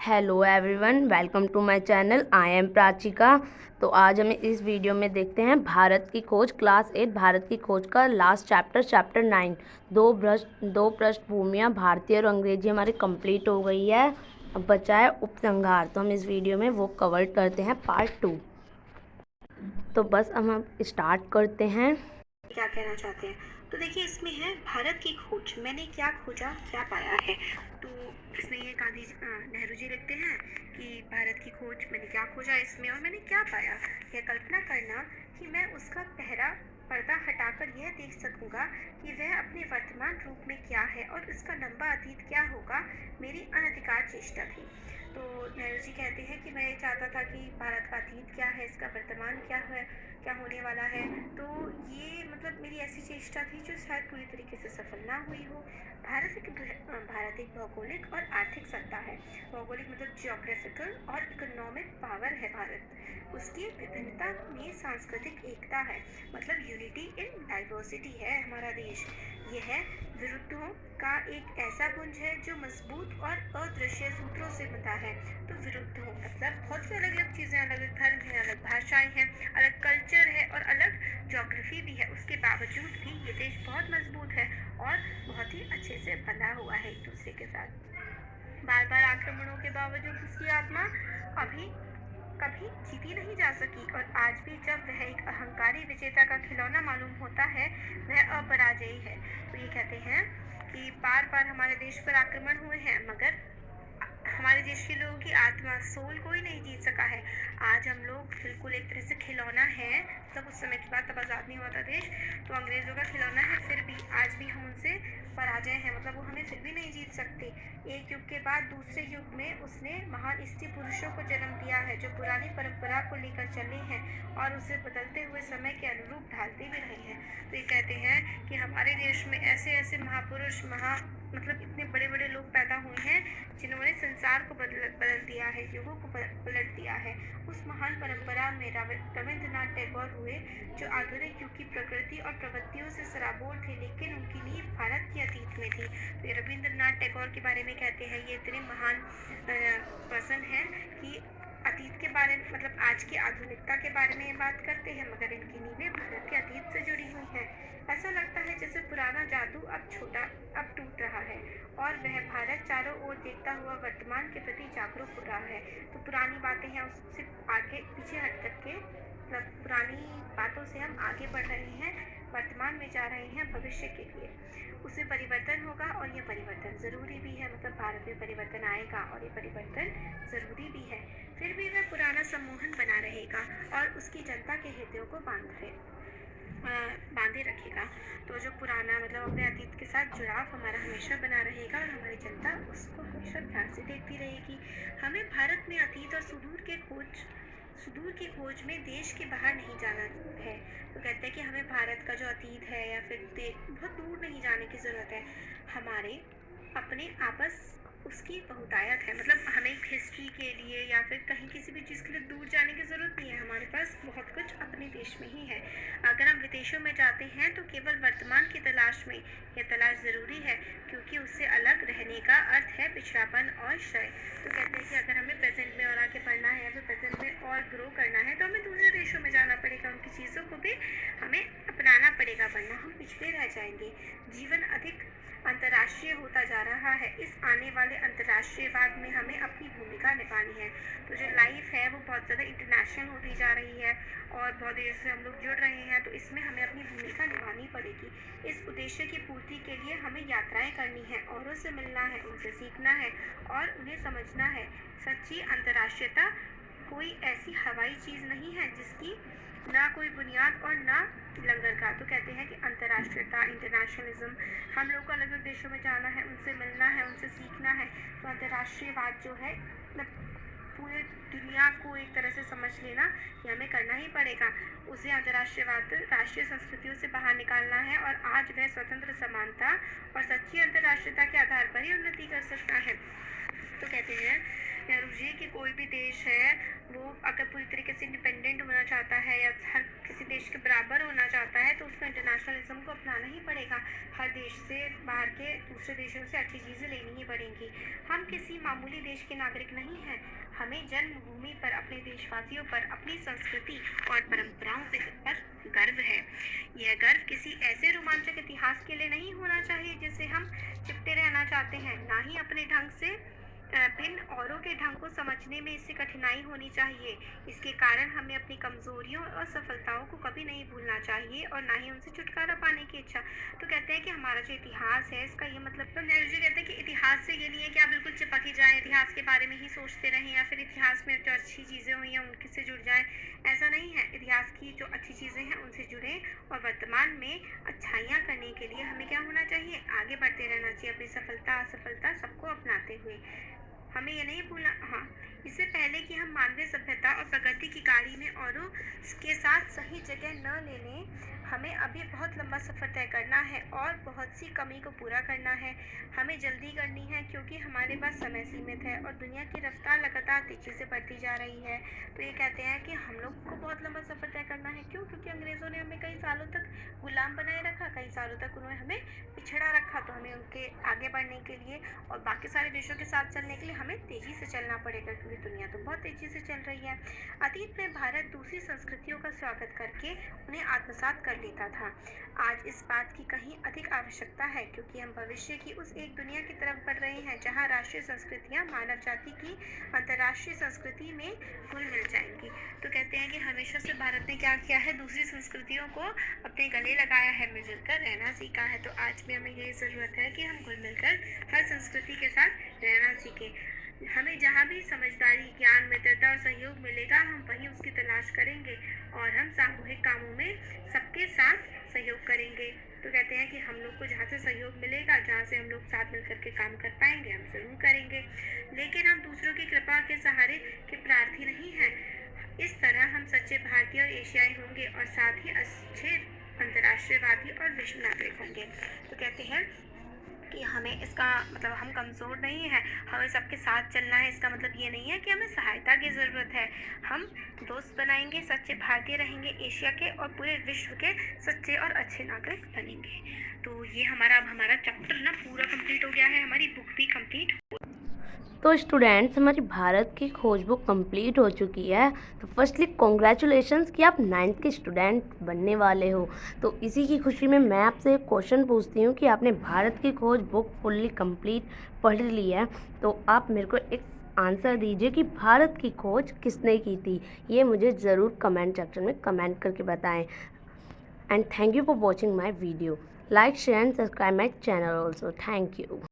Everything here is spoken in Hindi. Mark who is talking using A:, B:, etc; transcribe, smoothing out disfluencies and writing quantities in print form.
A: Hello everyone, welcome to my channel. I am Prachika. तो आज हम इस वीडियो में देखते हैं भारत की खोज क्लास 8 भारत की खोज का लास्ट चैप्टर 9 दो पृष्ठभूमियाँ भारतीय और अंग्रेजी हमारी कंप्लीट हो गई है। अब बचा है उपसंहार। तो हम इस वीडियो में वो कवर करते हैं पार्ट 2। तो बस हम स्टार्ट करते हैं।
B: क्या कहना चाहते हैं। तो देखिए, इसमें है भारत की खोज, मैंने क्या खोजा क्या पाया है। तो इसमें ये नेहरू जी लिखते हैं कि भारत की खोज मैंने क्या खोजा इसमें और मैंने क्या पाया। यह कल्पना करना कि मैं उसका पहरा पर्दा हटाकर यह देख सकूंगा कि वह अपने वर्तमान रूप में क्या है और उसका लंबा अतीत क्या होगा, मेरी अनधिकार चेष्टा थी। तो नेहरू जी कहते हैं कि मैं ये चाहता था कि भारत का अतीत क्या है, इसका वर्तमान क्या है, क्या होने वाला है। तो ये मतलब मेरी ऐसी चेष्टा थी जो शायद पूरी तरीके से सफल ना हुई हो। भारत एक भौगोलिक और आर्थिक सत्ता है। भौगोलिक मतलब जियोग्राफिकल और इकोनॉमिक पावर है भारत। उसकी विभिन्नता में सांस्कृतिक एकता है, मतलब यूनिटी इन डाइवर्सिटी है हमारा देश। यह विरुद्धों का एक ऐसा पुंज है जो मजबूत और अदृश्य सूत्रों से बंधा है। तो विरुद्धों मतलब बहुत सी अलग अलग चीज़ें, अलग अलग धर्म हैं, अलग भाषाएं हैं, अलग कल्चर है और अलग ज्योग्राफी भी है। उसके बावजूद भी ये देश बहुत मजबूत है और बहुत ही अच्छे से बंधा हुआ है एक दूसरे के साथ। बार बार आक्रमणों के बावजूद उसकी आत्मा अभी कभी जीती नहीं जा सकी और आज भी जब वह एक अहंकारी विजेता का खिलौना मालूम होता है, वह अपराजयी है। तो ये कहते हैं कि बार बार हमारे देश पर आक्रमण हुए हैं, मगर हमारे देश के लोगों की आत्मा सोल कोई नहीं जीत सका है। आज हम लोग बिल्कुल एक तरह से खिलौना है। तब उस समय की बात, तब आज़ाद नहीं हुआ था देश, तो अंग्रेज़ों का खिलौना है। फिर भी आज भी हम उनसे पराजय हैं, मतलब वो हमें फिर भी नहीं जीत सकते। एक युग के बाद दूसरे युग में उसने महान स्त्री पुरुषों को जन्म दिया है जो पुरानी परंपरा को लेकर चले हैं और उसे बदलते हुए समय के अनुरूप ढालते भी रहे हैं। तो ये कहते हैं कि हमारे देश में ऐसे ऐसे महापुरुष मतलब इतने बड़े बड़े लोग पैदा हुए हैं जिन्होंने संसार को बदल दिया है, युगों को पलट दिया है। उस महान परंपरा में रविंद्रनाथ टैगोर हुए, जो आधुनिक युग की प्रकृति और प्रवृत्तियों से सराबोर थे, लेकिन उनकी नींव भारत के अतीत में थी। तो ये रविंद्रनाथ टैगोर के बारे में कहते हैं, ये इतने महान पर्सन हैं कि अतीत के बारे में, मतलब आज की आधुनिकता के बारे में बात करते हैं, मगर इनकी नींवें भारत के अतीत से जुड़ी हुई हैं। ऐसा लगता है जैसे पुराना जादू अब टूट रहा है और वह भारत चारों ओर देखता हुआ वर्तमान के प्रति जागरूक हो रहा है। तो पुरानी बातें हैं उससे आगे पीछे हट करके, मतलब पुरानी बातों से हम आगे बढ़ रहे हैं, वर्तमान में जा रहे हैं भविष्य के लिए। उसमें परिवर्तन होगा और यह परिवर्तन ज़रूरी भी है, मतलब भारत में परिवर्तन आएगा और ये परिवर्तन ज़रूरी भी है। फिर भी वह पुराना सम्मोहन बना रहेगा और उसकी जनता के हितों को बांधे रखेगा। तो जो पुराना मतलब अपने अतीत के साथ जुड़ाव हमारा हमेशा बना रहेगा और हमारी जनता उसको हमेशा ध्यान से देखती रहेगी। हमें भारत में अतीत और सुदूर की खोज में देश के बाहर नहीं जाना है। तो कहते हैं कि हमें भारत का जो अतीत है या फिर बहुत दूर नहीं जाने की ज़रूरत है। हमारे अपने आपस उसकी बहुतायत है, मतलब हमें हिस्ट्री के लिए या फिर कहीं किसी भी चीज़ के लिए दूर जाने की ज़रूरत नहीं है। हमारे पास बहुत कुछ अपने देश में ही है। अगर हम विदेशों में जाते हैं तो केवल वर्तमान की तलाश में, यह तलाश ज़रूरी है क्योंकि उससे अलग रहने का अर्थ है पिछड़ापन और क्षय। तो कहते हैं कि अगर हमें प्रेजेंट में और आगे बढ़ना है या फिर प्रेजेंट में और ग्रो करना है तो हमें दूसरे देशों में जाना पड़ेगा, उनकी चीज़ों को भी हमें अपनाना पड़ेगा, वरना हम पिछड़े रह जाएंगे। जीवन अधिक अंतर्राष्ट्रीय होता जा रहा है। इस आने वाले अंतर्राष्ट्रीयवाद में हमें अपनी भूमिका निभानी है। तो जो लाइफ है वो बहुत ज़्यादा इंटरनेशनल होती जा रही है और बहुत देर से हम लोग जुड़ रहे हैं, तो इसमें हमें अपनी भूमिका निभानी पड़ेगी। इस उद्देश्य की पूर्ति के लिए हमें यात्राएं करनी है, औरों से मिलना है, उनसे सीखना है और उन्हें समझना है। सच्ची अंतर्राष्ट्रीयता कोई ऐसी हवाई चीज़ नहीं है जिसकी ना कोई बुनियाद और ना लंगर का। तो कहते हैं कि अंतर्राष्ट्रीयता, इंटरनेशनलिज्म, हम लोग को अलग अलग देशों में जाना है, उनसे मिलना है, उनसे सीखना है। तो अंतर्राष्ट्रीयवाद जो है, मतलब पूरे दुनिया को एक तरह से समझ लेना, ये हमें करना ही पड़ेगा। उसे अंतर्राष्ट्रीयवाद राष्ट्रीय संस्कृतियों से बाहर निकालना है और आज वह स्वतंत्र, समानता और सच्ची अंतर्राष्ट्रीयता के आधार पर ही उन्नति कर सकता है। तो कहते हैं नेहरू जी कि कोई भी देश है वो अगर पूरी तरीके से इंडिपेंडेंट होना चाहता है या हर किसी देश के बराबर होना चाहता है तो उसको इंटरनेशनलिज्म को अपनाना ही पड़ेगा। हर देश से बाहर के दूसरे देशों से अच्छी चीज़ें लेनी ही पड़ेंगी। हम किसी मामूली देश के नागरिक नहीं हैं। हमें जन्मभूमि पर, अपने देशवासियों पर, अपनी संस्कृति और परंपराओं पर गर्व है। यह गर्व किसी ऐसे रोमांचक इतिहास के लिए नहीं होना चाहिए जिससे हम चिपटे रहना चाहते हैं, ना ही अपने ढंग से भिन्न औरों के ढंग को समझने में इससे कठिनाई होनी चाहिए। इसके कारण हमें अपनी कमजोरियों और सफलताओं को कभी नहीं भूलना चाहिए और ना ही उनसे छुटकारा पाने की इच्छा। तो कहते हैं कि हमारा जो इतिहास है इसका ये मतलब, तो नेहरू जी कहते हैं कि इतिहास से ये नहीं है कि आप बिल्कुल चिपक ही जाएं, इतिहास के बारे में ही सोचते रहें या फिर इतिहास में जो अच्छी चीज़ें हुई हैं उनके से जुड़ जाएं। ऐसा नहीं है। इतिहास की जो अच्छी चीज़ें हैं उनसे जुड़ें और वर्तमान में अच्छाइयाँ करने के लिए हमें क्या होना चाहिए, आगे बढ़ते रहना चाहिए, अपनी सफलता असफलता सबको अपनाते हुए। हमें ये नहीं भूलना, हाँ, इससे पहले कि हम मानवीय सभ्यता और प्रगति की गाड़ी में औरों के साथ सही जगह न ले लें, हमें अभी बहुत लंबा सफ़र तय करना है और बहुत सी कमी को पूरा करना है। हमें जल्दी करनी है क्योंकि हमारे पास समय सीमित है और दुनिया की रफ्तार लगातार तेज़ी से बढ़ती जा रही है। तो ये कहते हैं कि हम लोग को बहुत लंबा सफ़र तय करना है। क्यों? क्योंकि अंग्रेज़ों ने हमें कई सालों तक गुलाम बनाए रखा, कई सालों तक उन्होंने हमें पिछड़ा रखा। तो हमें उनके आगे बढ़ने के लिए और बाकी सारे देशों के साथ चलने के लिए हमें तेज़ी से चलना पड़ेगा क्योंकि दुनिया तो बहुत तेज़ी से चल रही है। अतीत में भारत दूसरी संस्कृतियों का स्वागत करके उन्हें आत्मसात कर लेता था। आज इस बात की कहीं अधिक आवश्यकता है क्योंकि हम भविष्य की उस एक दुनिया की तरफ बढ़ रहे हैं जहाँ राष्ट्रीय संस्कृतियाँ मानव जाति की अंतर्राष्ट्रीय संस्कृति में घुल मिल जाएंगी। तो कहते हैं कि हमेशा से भारत ने क्या किया है, दूसरी संस्कृतियों को अपने गले लगाया है, मिलजुल कर रहना सीखा है। तो आज भी हमें यही ज़रूरत है कि हम घुल मिलकर हर संस्कृति के साथ रहना सीखें। हमें जहाँ भी समझदारी, ज्ञान, मित्रता और सहयोग मिलेगा हम वहीं उसकी तलाश करेंगे और हम सामूहिक कामों में सबके साथ सहयोग करेंगे। तो कहते हैं कि हम लोग को जहाँ से सहयोग मिलेगा, जहाँ से हम लोग साथ मिलकर के काम कर पाएंगे, हम ज़रूर करेंगे। लेकिन हम दूसरों की कृपा के सहारे के प्रार्थी नहीं हैं। इस तरह हम सच्चे भारतीय और एशियाई होंगे और साथ ही अच्छे अंतर्राष्ट्रीयवादी और विश्व नागरिक होंगे। तो कहते हैं कि हमें इसका मतलब हम कमज़ोर नहीं हैं, हमें सबके साथ चलना है। इसका मतलब ये नहीं है कि हमें सहायता की ज़रूरत है। हम दोस्त बनाएंगे, सच्चे भारतीय रहेंगे, एशिया के और पूरे विश्व के सच्चे और अच्छे नागरिक बनेंगे। तो ये हमारा चैप्टर ना पूरा कंप्लीट हो गया है, हमारी बुक भी कंप्लीट।
A: तो स्टूडेंट्स, हमारी भारत की खोज बुक कंप्लीट हो चुकी है। तो फर्स्टली कॉन्ग्रेचुलेशंस कि आप 9th के स्टूडेंट बनने वाले हो। तो इसी की खुशी में मैं आपसे एक क्वेश्चन पूछती हूँ कि आपने भारत की खोज बुक फुल्ली कंप्लीट पढ़ ली है, तो आप मेरे को एक आंसर दीजिए कि भारत की खोज किसने की थी। ये मुझे ज़रूर कमेंट सेक्शन में कमेंट करके बताएं। And thank you for watching my video. Like, share and subscribe my channel also. Thank you.